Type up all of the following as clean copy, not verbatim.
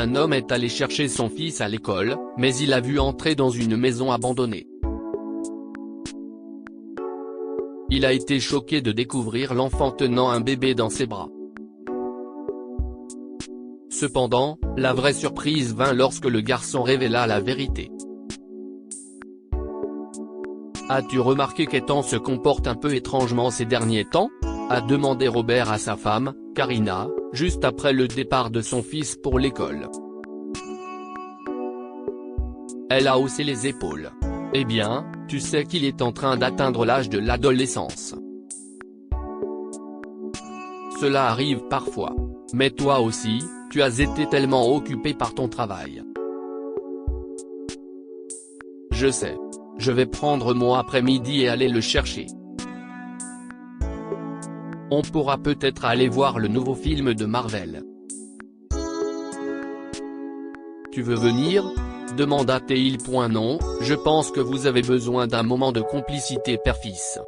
Un homme est allé chercher son fils à l'école, mais il l'a vu entrer dans une maison abandonnée. Il a été choqué de découvrir l'enfant tenant un bébé dans ses bras. Cependant, la vraie surprise vint lorsque le garçon révéla la vérité. « As-tu remarqué qu'Ethan se comporte un peu étrangement ces derniers temps ?» a demandé Robert à sa femme, Karina, juste après le départ de son fils pour l'école. Elle a haussé les épaules. « Eh bien, tu sais qu'il est en train d'atteindre l'âge de l'adolescence. Cela arrive parfois. Mais toi aussi, tu as été tellement occupé par ton travail. » Je sais. Je vais prendre mon après-midi et aller le chercher. On pourra peut-être aller voir le nouveau film de Marvel. Tu veux venir ? Demanda-t-il. Non, je pense que vous avez besoin d'un moment de complicité père-fils.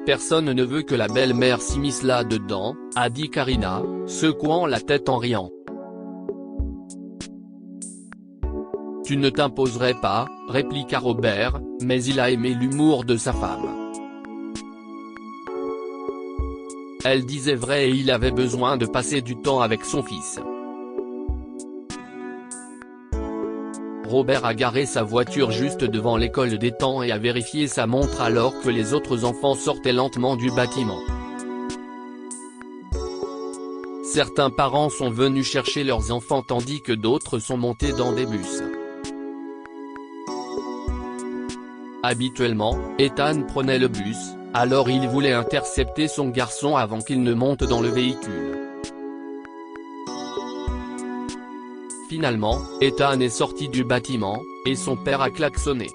Personne ne veut que la belle-mère s'immisce là-dedans, a dit Karina, secouant la tête en riant. Tu ne t'imposerais pas, répliqua Robert, mais il a aimé l'humour de sa femme. Elle disait vrai et il avait besoin de passer du temps avec son fils. Robert a garé sa voiture juste devant l'école d'Ethan et a vérifié sa montre alors que les autres enfants sortaient lentement du bâtiment. Certains parents sont venus chercher leurs enfants tandis que d'autres sont montés dans des bus. Habituellement, Ethan prenait le bus, alors il voulait intercepter son garçon avant qu'il ne monte dans le véhicule. Finalement, Ethan est sorti du bâtiment, et son père a klaxonné.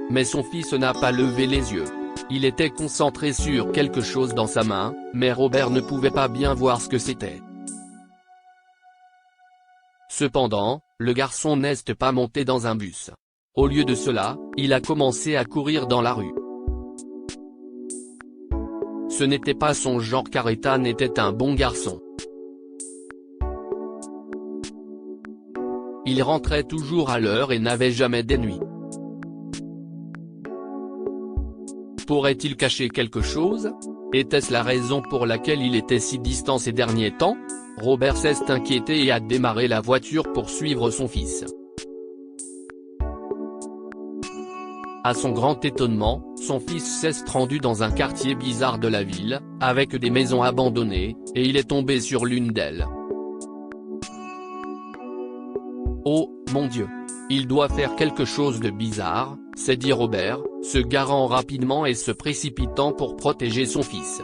Mais son fils n'a pas levé les yeux. Il était concentré sur quelque chose dans sa main, mais Robert ne pouvait pas bien voir ce que c'était. Cependant, le garçon n'est pas monté dans un bus. Au lieu de cela, il a commencé à courir dans la rue. Ce n'était pas son genre car Ethan était un bon garçon. Il rentrait toujours à l'heure et n'avait jamais d'ennui. Pourrait-il cacher quelque chose? Était-ce la raison pour laquelle il était si distant ces derniers temps? Robert s'est inquiété et a démarré la voiture pour suivre son fils. À son grand étonnement, son fils s'est rendu dans un quartier bizarre de la ville, avec des maisons abandonnées, et il est tombé sur l'une d'elles. Oh, mon Dieu! Il doit faire quelque chose de bizarre, s'est dit Robert, se garant rapidement et se précipitant pour protéger son fils.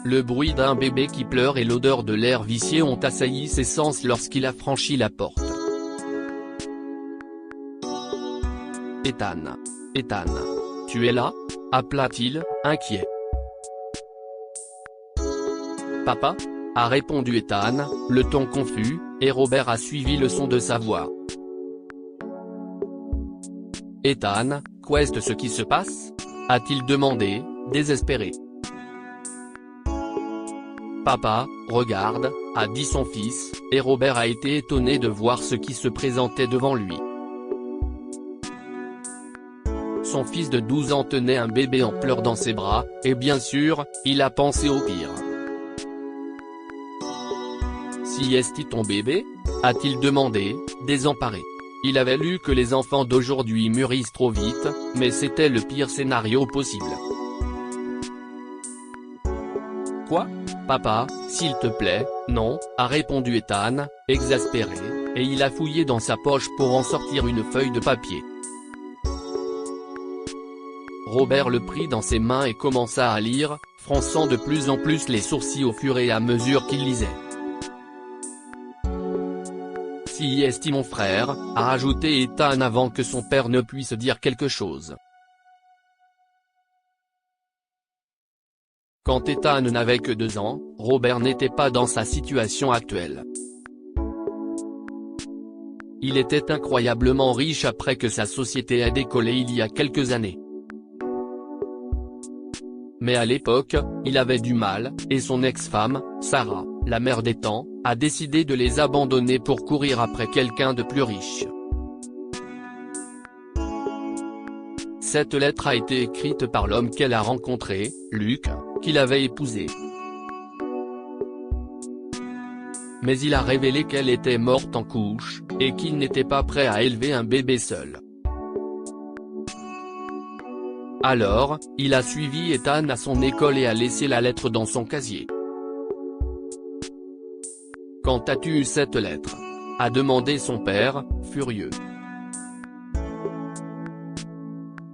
Le bruit d'un bébé qui pleure et l'odeur de l'air vicié ont assailli ses sens lorsqu'il a franchi la porte. Ethan. Ethan. Tu es là? Appela-t-il, inquiet. Papa? A répondu Ethan, le ton confus, et Robert a suivi le son de sa voix. Ethan, qu'est-ce ce qui se passe? A-t-il demandé, désespéré. Papa, regarde, a dit son fils, et Robert a été étonné de voir ce qui se présentait devant lui. Son fils de 12 ans tenait un bébé en pleurs dans ses bras, et bien sûr, il a pensé au pire. Si est-il ton bébé? A-t-il demandé, désemparé. Il avait lu que les enfants d'aujourd'hui mûrissent trop vite, mais c'était le pire scénario possible. Quoi? Papa, s'il te plaît, non, a répondu Ethan, exaspéré, et il a fouillé dans sa poche pour en sortir une feuille de papier. Robert le prit dans ses mains et commença à lire, fronçant de plus en plus les sourcils au fur et à mesure qu'il lisait. Si est mon frère, a ajouté Ethan avant que son père ne puisse dire quelque chose. Quand Ethan n'avait que 2 ans, Robert n'était pas dans sa situation actuelle. Il était incroyablement riche après que sa société ait décollé il y a quelques années. Mais à l'époque, il avait du mal, et son ex-femme, Sarah, la mère d'Ethan, a décidé de les abandonner pour courir après quelqu'un de plus riche. Cette lettre a été écrite par l'homme qu'elle a rencontré, Luc, qu'il avait épousé. Mais il a révélé qu'elle était morte en couche, et qu'il n'était pas prêt à élever un bébé seul. Alors, il a suivi Ethan à son école et a laissé la lettre dans son casier. « Quand as-tu eu cette lettre ?» a demandé son père, furieux. «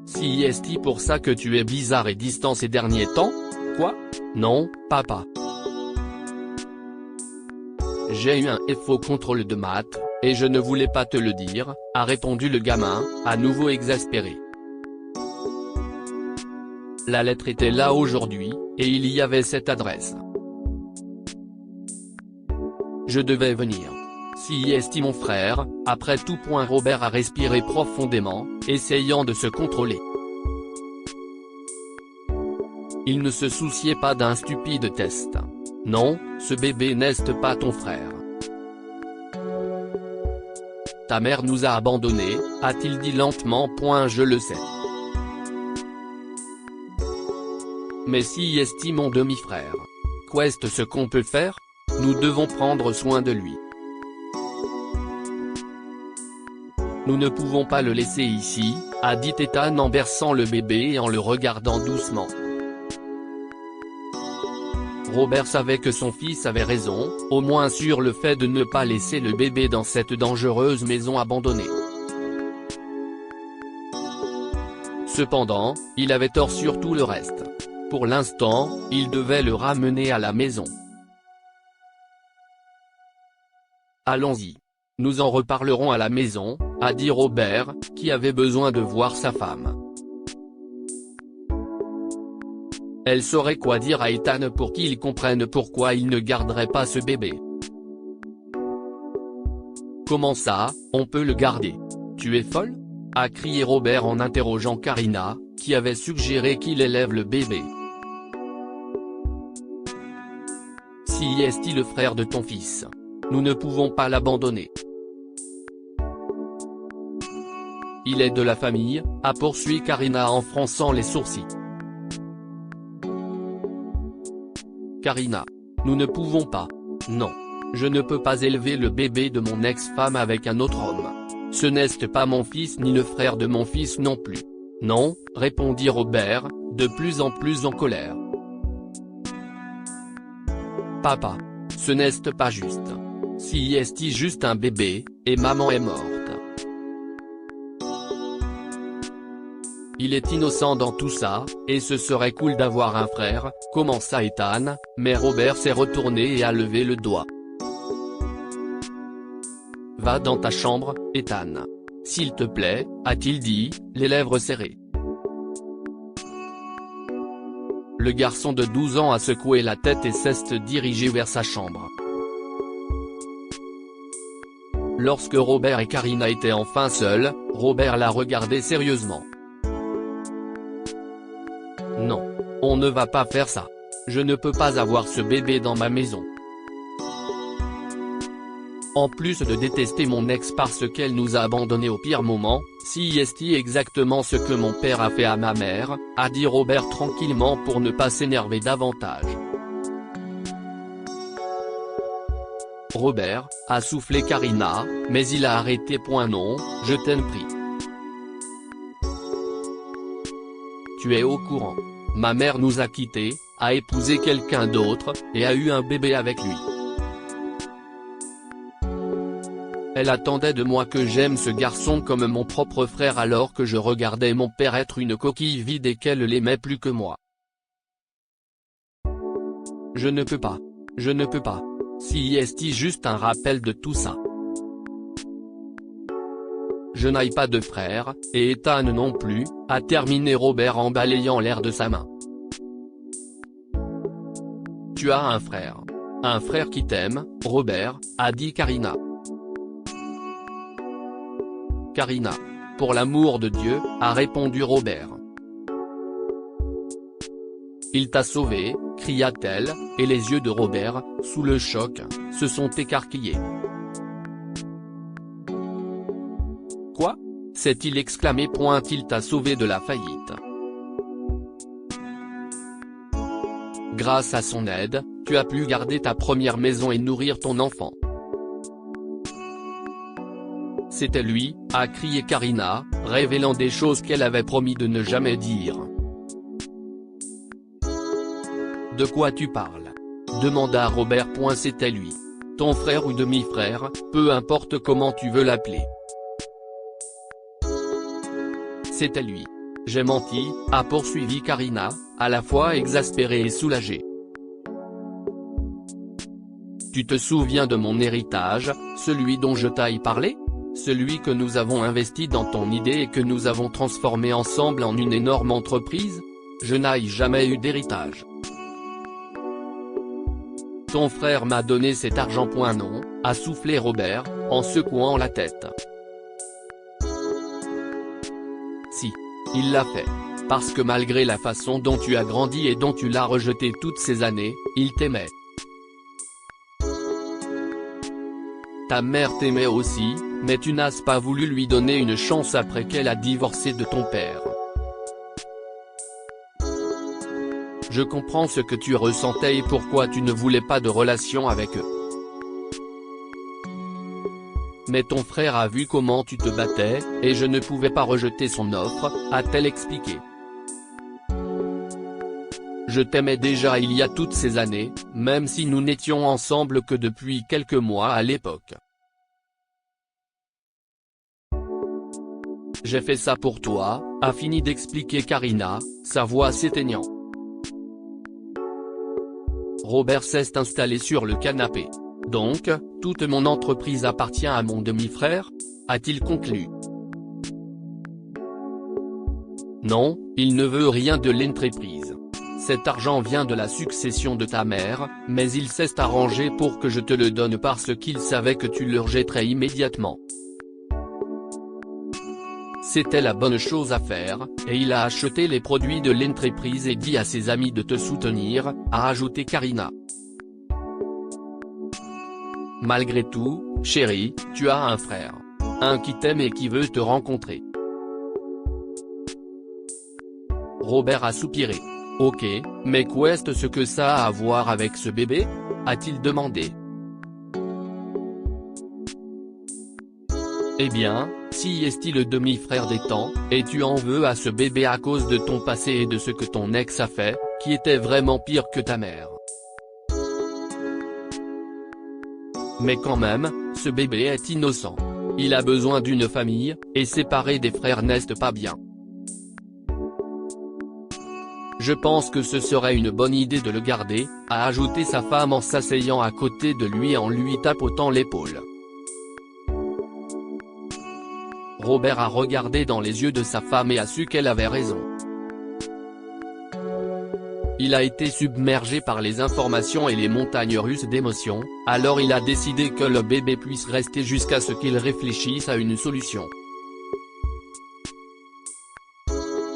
Si est-il pour ça que tu es bizarre et distant ces derniers temps ? Quoi ? Non, papa. J'ai eu un faux contrôle de maths, et je ne voulais pas te le dire, » a répondu le gamin, à nouveau exaspéré. La lettre était là aujourd'hui, et il y avait cette adresse. Je devais venir. Si est mon frère, après tout. Robert a respiré profondément, essayant de se contrôler. Il ne se souciait pas d'un stupide test. Non, ce bébé n'est pas ton frère. Ta mère nous a abandonnés, a-t-il dit lentement. Je le sais. Mais si est mon demi-frère. Qu'est ce qu'on peut faire ? Nous devons prendre soin de lui. Nous ne pouvons pas le laisser ici, a dit Ethan en berçant le bébé et en le regardant doucement. Robert savait que son fils avait raison, au moins sur le fait de ne pas laisser le bébé dans cette dangereuse maison abandonnée. Cependant, il avait tort sur tout le reste. Pour l'instant, il devait le ramener à la maison. Allons-y. Nous en reparlerons à la maison, a dit Robert, qui avait besoin de voir sa femme. Elle saurait quoi dire à Ethan pour qu'il comprenne pourquoi il ne garderait pas ce bébé. Comment ça, on peut le garder ? Tu es folle ? A crié Robert en interrogeant Karina, qui avait suggéré qu'il élève le bébé. Si est-il le frère de ton fils ? Nous ne pouvons pas l'abandonner. Il est de la famille, a poursuivi Karina en fronçant les sourcils. Karina. Nous ne pouvons pas. Non. Je ne peux pas élever le bébé de mon ex-femme avec un autre homme. Ce n'est pas mon fils ni le frère de mon fils non plus. Non, répondit Robert, de plus en plus en colère. Papa. Ce n'est pas juste. Si est juste un bébé, et maman est morte. Il est innocent dans tout ça, et ce serait cool d'avoir un frère, commença Ethan, mais Robert s'est retourné et a levé le doigt. Va dans ta chambre, Ethan. S'il te plaît, a-t-il dit, les lèvres serrées. Le garçon de 12 ans a secoué la tête et s'est dirigé vers sa chambre. Lorsque Robert et Karina étaient enfin seuls, Robert l'a regardé sérieusement. Non. On ne va pas faire ça. Je ne peux pas avoir ce bébé dans ma maison. En plus de détester mon ex parce qu'elle nous a abandonnés au pire moment, si est exactement ce que mon père a fait à ma mère, a dit Robert tranquillement pour ne pas s'énerver davantage. Robert, a soufflé Karina, mais il a arrêté. Non, je t'en prie. Tu es au courant. Ma mère nous a quittés, a épousé quelqu'un d'autre, et a eu un bébé avec lui. Elle attendait de moi que j'aime ce garçon comme mon propre frère alors que je regardais mon père être une coquille vide et qu'elle l'aimait plus que moi. Je ne peux pas. Je ne peux pas. Si est juste un rappel de tout ça. Je n'ai pas de frère, et Ethan non plus, a terminé Robert en balayant l'air de sa main. Tu as un frère. Un frère qui t'aime, Robert, a dit Karina. Karina. Pour l'amour de Dieu, a répondu Robert. Il t'a sauvé, cria-t-elle, et les yeux de Robert, sous le choc, se sont écarquillés. Quoi ? S'est-il exclamé. Il t'a sauvé de la faillite. Grâce à son aide, tu as pu garder ta première maison et nourrir ton enfant. C'était lui, a crié Karina, révélant des choses qu'elle avait promis de ne jamais dire. De quoi tu parles ? Demanda Robert. C'était lui. Ton frère ou demi-frère, peu importe comment tu veux l'appeler. C'était lui. J'ai menti, a poursuivi Karina, à la fois exaspérée et soulagée. Tu te souviens de mon héritage, celui dont je t'ai parlé ? Celui que nous avons investi dans ton idée et que nous avons transformé ensemble en une énorme entreprise ? Je n'ai jamais eu d'héritage. Ton frère m'a donné cet argent. Non, a soufflé Robert, en secouant la tête. Si. Il l'a fait. Parce que malgré la façon dont tu as grandi et dont tu l'as rejeté toutes ces années, il t'aimait. Ta mère t'aimait aussi, mais tu n'as pas voulu lui donner une chance après qu'elle a divorcé de ton père. Je comprends ce que tu ressentais et pourquoi tu ne voulais pas de relation avec eux. Mais ton frère a vu comment tu te battais, et je ne pouvais pas rejeter son offre, a-t-elle expliqué. Je t'aimais déjà il y a toutes ces années, même si nous n'étions ensemble que depuis quelques mois à l'époque. J'ai fait ça pour toi, a fini d'expliquer Karina, sa voix s'éteignant. Robert s'est installé sur le canapé. Donc, toute mon entreprise appartient à mon demi-frère ? A-t-il conclu. Non, il ne veut rien de l'entreprise. Cet argent vient de la succession de ta mère, mais il s'est arrangé pour que je te le donne parce qu'il savait que tu le rejetterais immédiatement. C'était la bonne chose à faire, et il a acheté les produits de l'entreprise et dit à ses amis de te soutenir, a ajouté Karina. Malgré tout, chérie, tu as un frère. Un qui t'aime et qui veut te rencontrer. Robert a soupiré. Ok, mais qu'est-ce ce que ça a à voir avec ce bébé ? A-t-il demandé. Eh bien, si est-il le demi-frère des temps, et tu en veux à ce bébé à cause de ton passé et de ce que ton ex a fait, qui était vraiment pire que ta mère. Mais quand même, ce bébé est innocent. Il a besoin d'une famille, et séparer des frères n'est pas bien. Je pense que ce serait une bonne idée de le garder, a ajouté sa femme en s'asseyant à côté de lui et en lui tapotant l'épaule. Robert a regardé dans les yeux de sa femme et a su qu'elle avait raison. Il a été submergé par les informations et les montagnes russes d'émotions, alors il a décidé que le bébé puisse rester jusqu'à ce qu'il réfléchisse à une solution.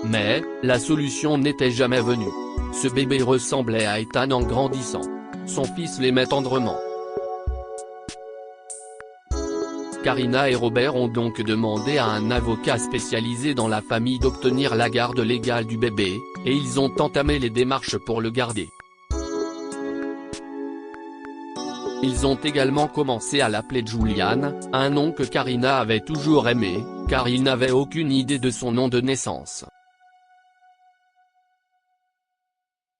Mais, la solution n'était jamais venue. Ce bébé ressemblait à Ethan en grandissant. Son fils l'aimait tendrement. Karina et Robert ont donc demandé à un avocat spécialisé dans la famille d'obtenir la garde légale du bébé, et ils ont entamé les démarches pour le garder. Ils ont également commencé à l'appeler Julian, un nom que Karina avait toujours aimé, car il n'avait aucune idée de son nom de naissance.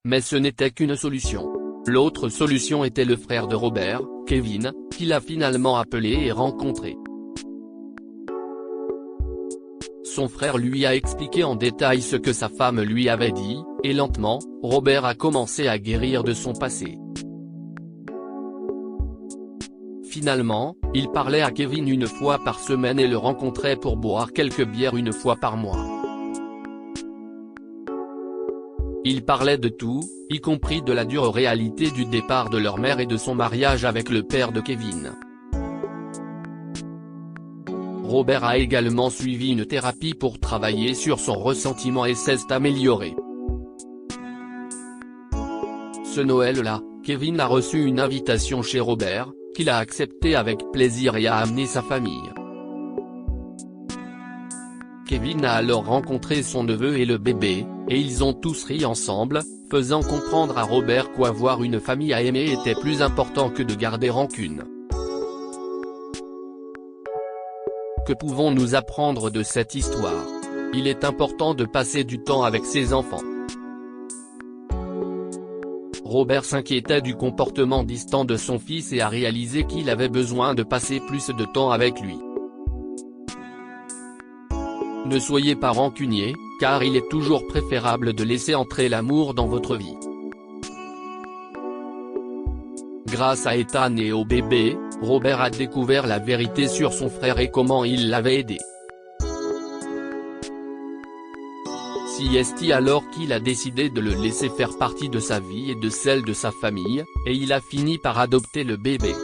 Mais ce n'était qu'une solution. L'autre solution était le frère de Robert, Kevin, qu'il a finalement appelé et rencontré. Son frère lui a expliqué en détail ce que sa femme lui avait dit, et lentement, Robert a commencé à guérir de son passé. Finalement, il parlait à Kevin une fois par semaine et le rencontrait pour boire quelques bières une fois par mois. Ils parlaient de tout, y compris de la dure réalité du départ de leur mère et de son mariage avec le père de Kevin. Robert a également suivi une thérapie pour travailler sur son ressentiment et s'est amélioré. Ce Noël-là, Kevin a reçu une invitation chez Robert, qu'il a acceptée avec plaisir et a amené sa famille. Kevin a alors rencontré son neveu et le bébé, et ils ont tous ri ensemble, faisant comprendre à Robert qu'avoir une famille à aimer était plus important que de garder rancune. Que pouvons-nous apprendre de cette histoire? Il est important de passer du temps avec ses enfants. Robert s'inquiétait du comportement distant de son fils et a réalisé qu'il avait besoin de passer plus de temps avec lui. Ne soyez pas rancunier, car il est toujours préférable de laisser entrer l'amour dans votre vie. Grâce à Ethan et au bébé, Robert a découvert la vérité sur son frère et comment il l'avait aidé. Si est alors qu'il a décidé de le laisser faire partie de sa vie et de celle de sa famille, et il a fini par adopter le bébé.